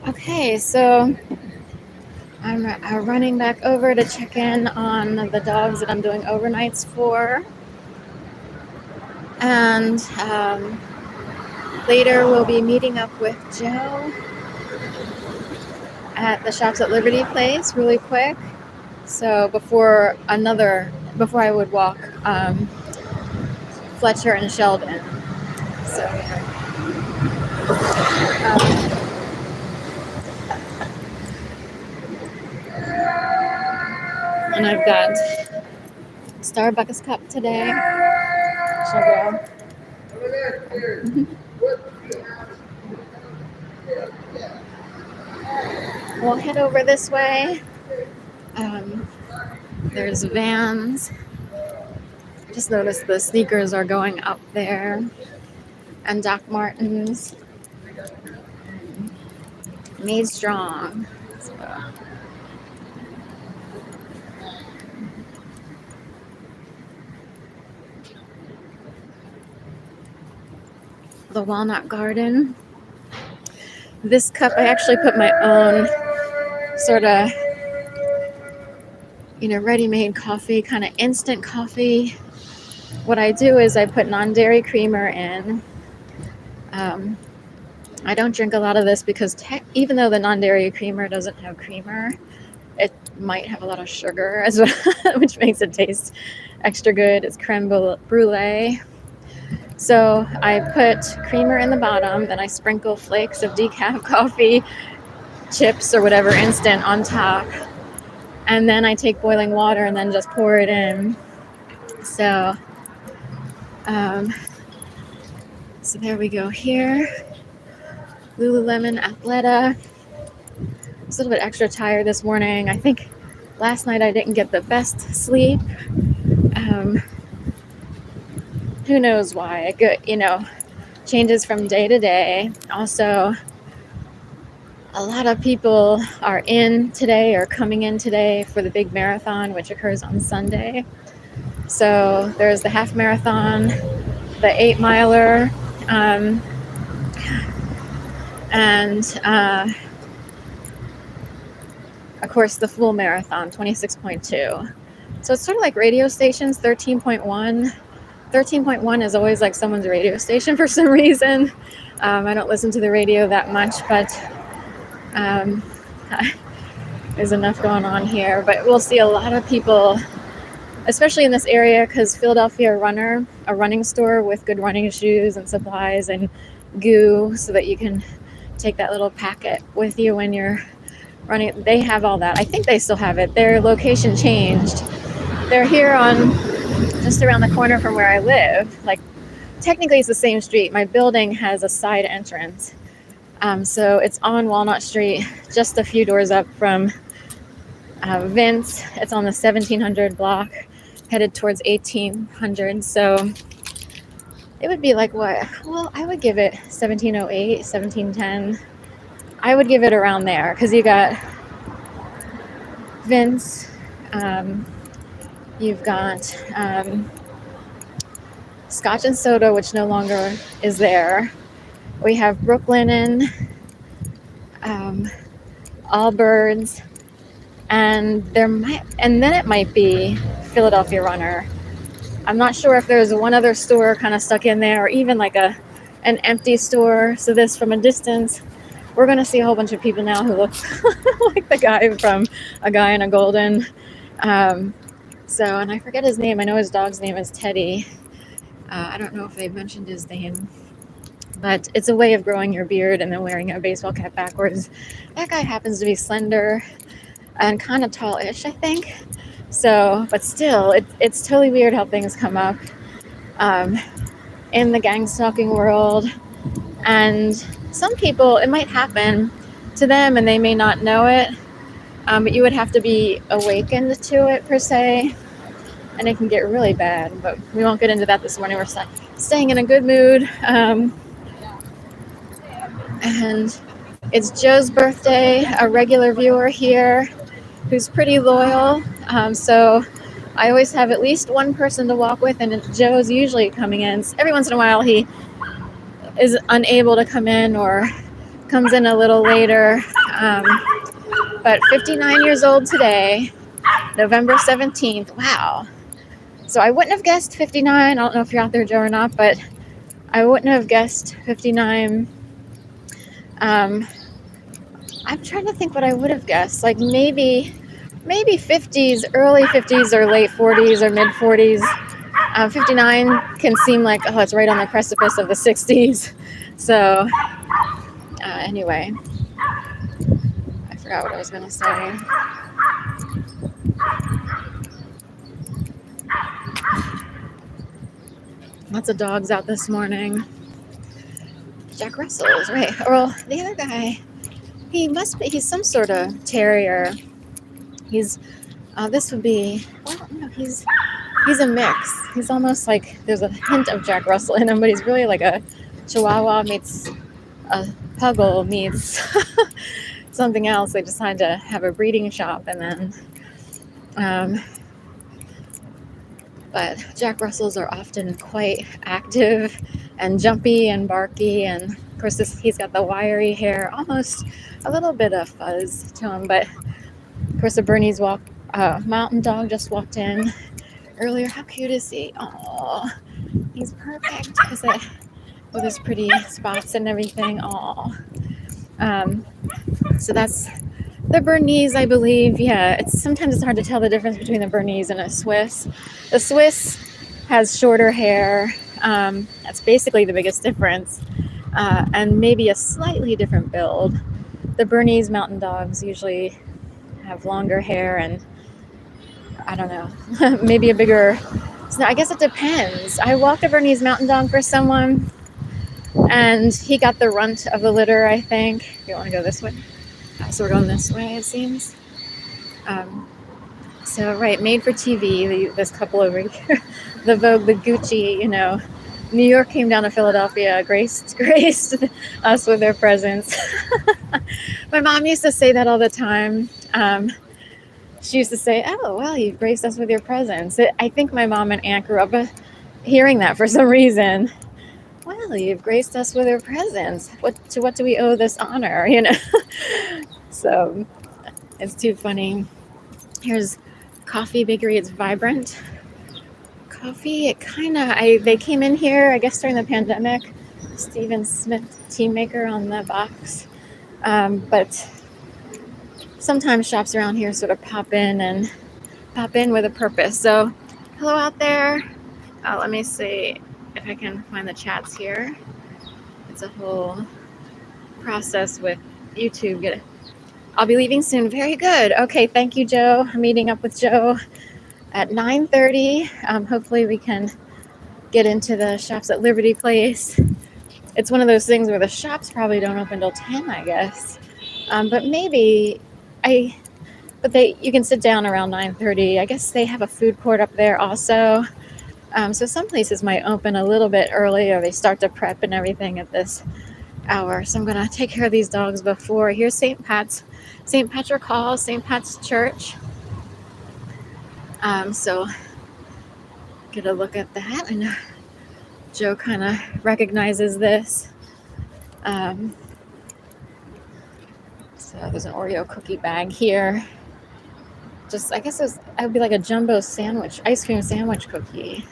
Okay, so I'm running back over to check in on the dogs that I'm doing overnights for. And later we'll be meeting up with Joe at the Shops at Liberty place really quick. So before I would walk Fletcher and Sheldon. So, um, and I've got Starbucks cup today. Sugar. We'll head over this way. Um, there's Vans. Just noticed the sneakers are going up there. And Doc Martens. Made strong. So, the Walnut Garden. This cup, I actually put my own sort of, ready-made coffee, kind of instant coffee. What I do is I put non-dairy creamer in. I don't drink a lot of this because even though the non-dairy creamer doesn't have creamer, it might have a lot of sugar as well, which makes it taste extra good. It's creme brulee. So I put creamer in the bottom, then I sprinkle flakes of decaf coffee, chips or whatever instant on top. And then I take boiling water and then just pour it in. So, so there we go here. Lululemon Athleta. I was a little bit extra tired this morning. I think last night I didn't get the best sleep. Who knows why? Changes from day to day. Also, a lot of people are in today or coming in today for the big marathon, which occurs on Sunday. So there's the half marathon, the 8-miler, and of course the full marathon, 26.2. So it's sort of like radio stations, 13.1. 13.1 is always like someone's radio station for some reason. I don't listen to the radio that much, but there's enough going on here. But we'll see a lot of people, especially in this area, because Philadelphia Runner, a running store with good running shoes and supplies and goo so that you can take that little packet with you when you're running. They have all that. I think they still have it. Their location changed. They're here on just around the corner from where I live. Like, technically it's the same street. My building has a side entrance. So it's on Walnut Street, just a few doors up from Vince. It's on the 1700 block, headed towards 1800. So it would be like what? Well, I would give it 1708, 1710. I would give it around there because you got Vince. You've got Scotch and Soda, which no longer is there. We have Brooklinen, Allbirds, and then it might be Philadelphia Runner. I'm not sure if there's one other store kind of stuck in there, or even like an empty store. So this, from a distance, we're going to see a whole bunch of people now who look like the guy from A Guy in a Golden. And I forget his name. I know his dog's name is Teddy. I don't know if they mentioned his name. But it's a way of growing your beard and then wearing a baseball cap backwards. That guy happens to be slender and kind of tall-ish, I think. So, but still, it's totally weird how things come up in the gang stalking world. And some people, it might happen to them and they may not know it. But you would have to be awakened to it, per se. And it can get really bad. But we won't get into that this morning. We're staying in a good mood. And it's Joe's birthday, a regular viewer here who's pretty loyal. So I always have at least one person to walk with, and Joe's usually coming in. Every once in a while he is unable to come in or comes in a little later. But 59 years old today, November 17th. Wow. So I wouldn't have guessed 59. I don't know if you're out there, Joe, or not, but I wouldn't have guessed 59. I'm trying to think what I would have guessed. Like maybe 50s, early 50s or late 40s or mid 40s. 59 can seem like, oh, it's right on the precipice of the 60s. So anyway, I forgot what I was going to say. Lots of dogs out this morning. Jack Russell's, right. Well, the other guy, he's some sort of terrier. He's, this would be, well, no, he's a mix. He's almost like, there's a hint of Jack Russell in him, but he's really like a Chihuahua meets a Puggle meets something else. They decided to have a breeding shop, and then, but Jack Russells are often quite active and jumpy and barky, and of course he's got the wiry hair, almost a little bit of fuzz to him, but of course the Bernese mountain dog just walked in earlier. How cute is he? Oh, he's perfect with his pretty spots and everything. Oh, so that's the Bernese, I believe. Yeah, sometimes it's hard to tell the difference between the Bernese and a Swiss. The Swiss has shorter hair. That's basically the biggest difference, and maybe a slightly different build. The Bernese mountain dogs usually have longer hair and, I don't know, maybe a bigger. So I guess it depends. I walked a Bernese mountain dog for someone, and he got the runt of the litter, I think. You want to go this way? So we're going this way, it seems. So, right, made for TV, this couple over here. The Vogue, the Gucci, New York came down to Philadelphia, graced us with their presence. My mom used to say that all the time. She used to say, oh, well, you graced us with your presence. I think my mom and aunt grew up hearing that for some reason. Well, you've graced us with your presence. To what do we owe this honor, So it's too funny. Here's Coffee Bakery. It's Vibrant Coffee. They came in here, I guess, during the pandemic. Stephen Smith, tea maker on the box. But sometimes shops around here sort of pop in with a purpose. So hello out there. Let me see if I can find the chats here. It's a whole process with YouTube. I'll be leaving soon. Very good. Okay, thank you, Joe. I'm meeting up with Joe at 9:30. Hopefully we can get into the shops at Liberty Place. It's one of those things where the shops probably don't open till 10, I guess. But maybe you can sit down around 9:30. I guess they have a food court up there also. So some places might open a little bit early, or they start to prep and everything at this hour. So I'm going to take care of these dogs before. Here's St. Patrick Hall, St. Pat's Church. So get a look at that. I know Joe kind of recognizes this. So there's an Oreo cookie bag here. Just, I guess it would be like a jumbo sandwich, ice cream sandwich cookie.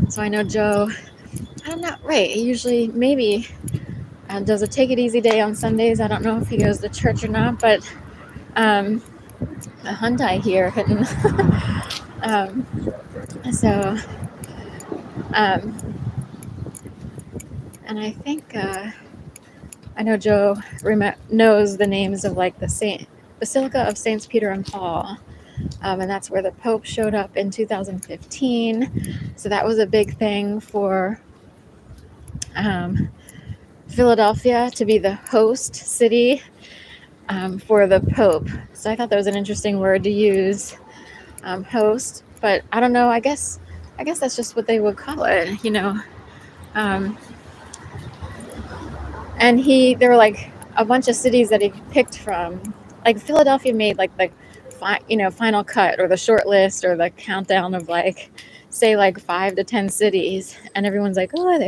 So I know Joe, I don't know, right, he usually maybe does a take it easy day on Sundays. I don't know if he goes to church or not, but a Hyundai here hitting. And I think I know Joe knows the names of like the Basilica of Saints Peter and Paul, and that's where the Pope showed up in 2015. So that was a big thing for Philadelphia to be the host city for the Pope. So I thought that was an interesting word to use, host. But I don't know. I guess that's just what they would call it, And there were like a bunch of cities that he picked from. Like Philadelphia made like the final cut or the short list or the countdown of like say like 5 to 10 cities, and everyone's like, oh, is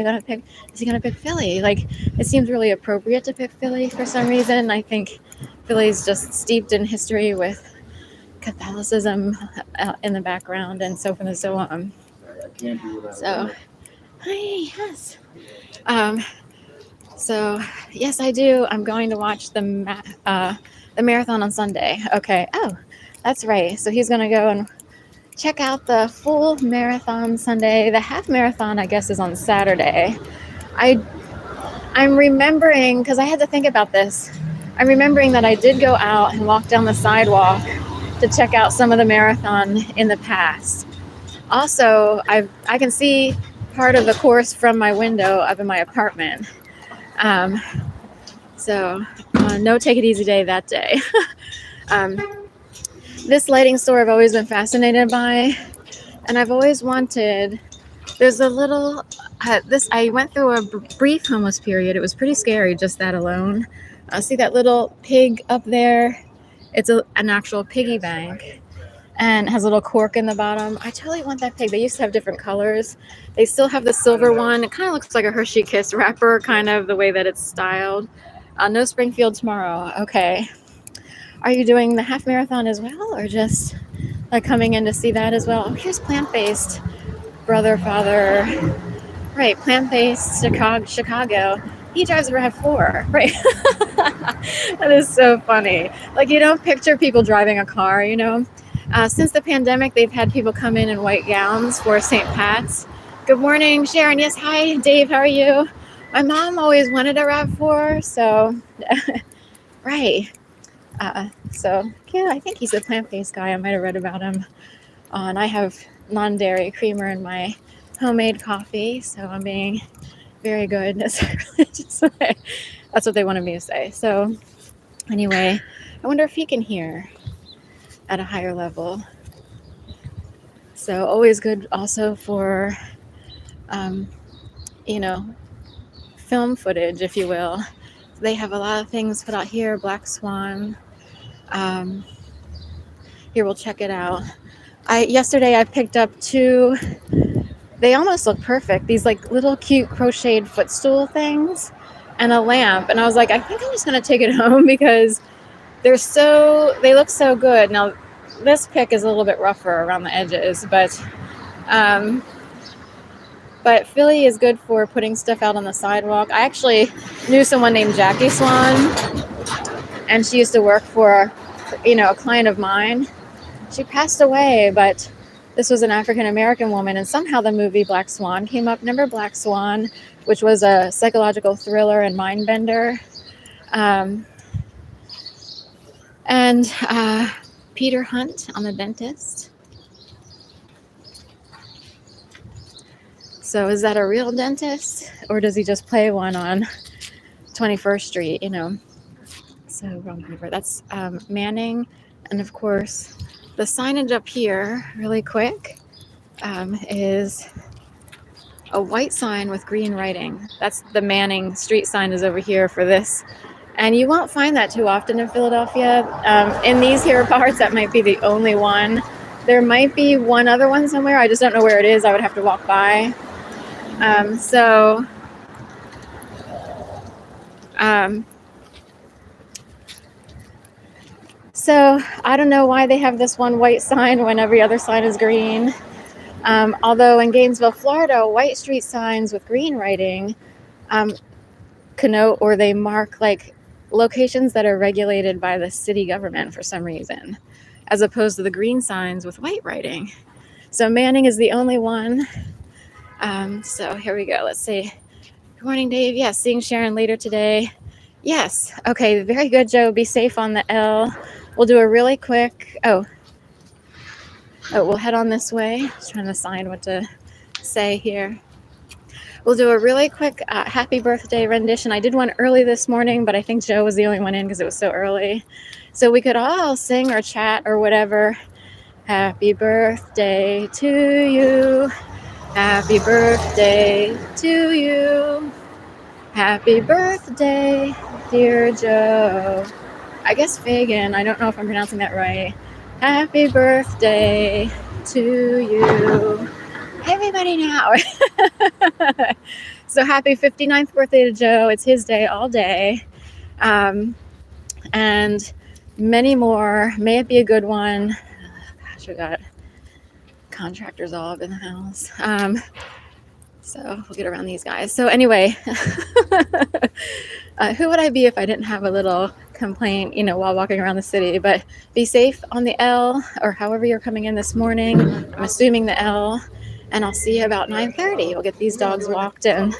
he gonna pick Philly? Like, it seems really appropriate to pick Philly for some reason. I think Philly's just steeped in history with Catholicism in the background and so forth and so on. So, hi, yes. Um, so yes, I do. I'm going to watch the marathon on Sunday. Okay. Oh, that's right. So he's gonna go and check out the full marathon Sunday. The half marathon, I guess, is on Saturday. I'm remembering, because I had to think about this. I'm remembering that I did go out and walk down the sidewalk to check out some of the marathon in the past. Also, I can see part of the course from my window up in my apartment. So no take it easy day that day. This lighting store I've always been fascinated by, and I've always wanted. There's a little. I went through a brief homeless period. It was pretty scary, just that alone. See that little pig up there? It's an actual piggy bank, and has a little cork in the bottom. I totally want that pig. They used to have different colors. They still have the silver one. It kind of looks like a Hershey Kiss wrapper, kind of the way that it's styled. No Springfield tomorrow. Okay. Are you doing the half marathon as well, or just like coming in to see that as well? Oh, here's plant-based brother, father. Right, plant-based Chicago. He drives a RAV4, right? That is so funny. Like, you don't picture people driving a car, you know? Since the pandemic, they've had people come in white gowns for St. Pat's. Good morning, Sharon. Yes, hi, Dave. How are you? My mom always wanted a RAV4, so right. So yeah, I think he's a plant-based guy. I might have read about him. And I have non-dairy creamer in my homemade coffee, so I'm being very good. That's what they wanted me to say. So anyway, I wonder if he can hear at a higher level. So always good also for, film footage, if you will. They have a lot of things put out here. Black Swan. Here, we'll check it out. Yesterday I picked up 2. They almost look perfect. These like little cute crocheted footstool things and a lamp. And I was like, I think I'm just gonna take it home because they look so good. Now this pick is a little bit rougher around the edges, but Philly is good for putting stuff out on the sidewalk. I actually knew someone named Jackie Swan, and she used to work for, a client of mine. She passed away, but this was an African-American woman, and somehow the movie Black Swan came up. Remember Black Swan, which was a psychological thriller and mind bender? And Peter Hunt on The Dentist. So is that a real dentist, or does he just play one on 21st Street, So wrong paper. That's Manning. And of course, the signage up here, really quick, is a white sign with green writing. That's the Manning Street sign is over here for this. And you won't find that too often in Philadelphia. In these here parts, that might be the only one. There might be one other one somewhere. I just don't know where it is. I would have to walk by. So I don't know why they have this one white sign when every other sign is green. Although in Gainesville, Florida, white street signs with green writing connote, or they mark like locations that are regulated by the city government for some reason, as opposed to the green signs with white writing. So Manning is the only one. So here we go. Let's see. Good morning, Dave. Yes, seeing Sharon later today. Yes. Okay, very good, Joe. Be safe on the L. We'll do a really quick... Oh, we'll head on this way. Just trying to decide what to say here. We'll do a really quick happy birthday rendition. I did one early this morning, but I think Joe was the only one in because it was so early. So we could all sing or chat or whatever. Happy birthday to you. Happy birthday to you. Happy birthday, dear Joe. I guess Fagan. I don't know if I'm pronouncing that right. Happy birthday to you. everybody now. So happy 59th birthday to Joe. It's his day all day. And many more. May it be a good one. Gosh, we got contractors all up in the house. So we'll get around these guys. So anyway, who would I be if I didn't have a little complaint, while walking around the city? But be safe on the L, or however you're coming in this morning. I'm assuming the L, and I'll see you about 9:30. We'll get these dogs walked and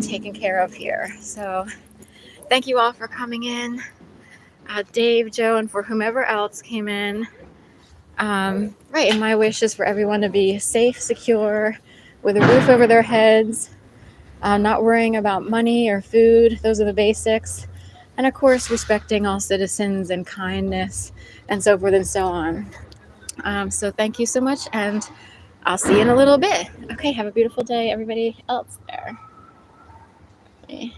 taken care of here. So thank you all for coming in. Dave, Joe, and for whomever else came in. Right, and my wish is for everyone to be safe, secure, with a roof over their heads, not worrying about money or food. Those are the basics. And of course, respecting all citizens and kindness and so forth and so on. So thank you so much, and I'll see you in a little bit. Okay, have a beautiful day, everybody else there. Okay.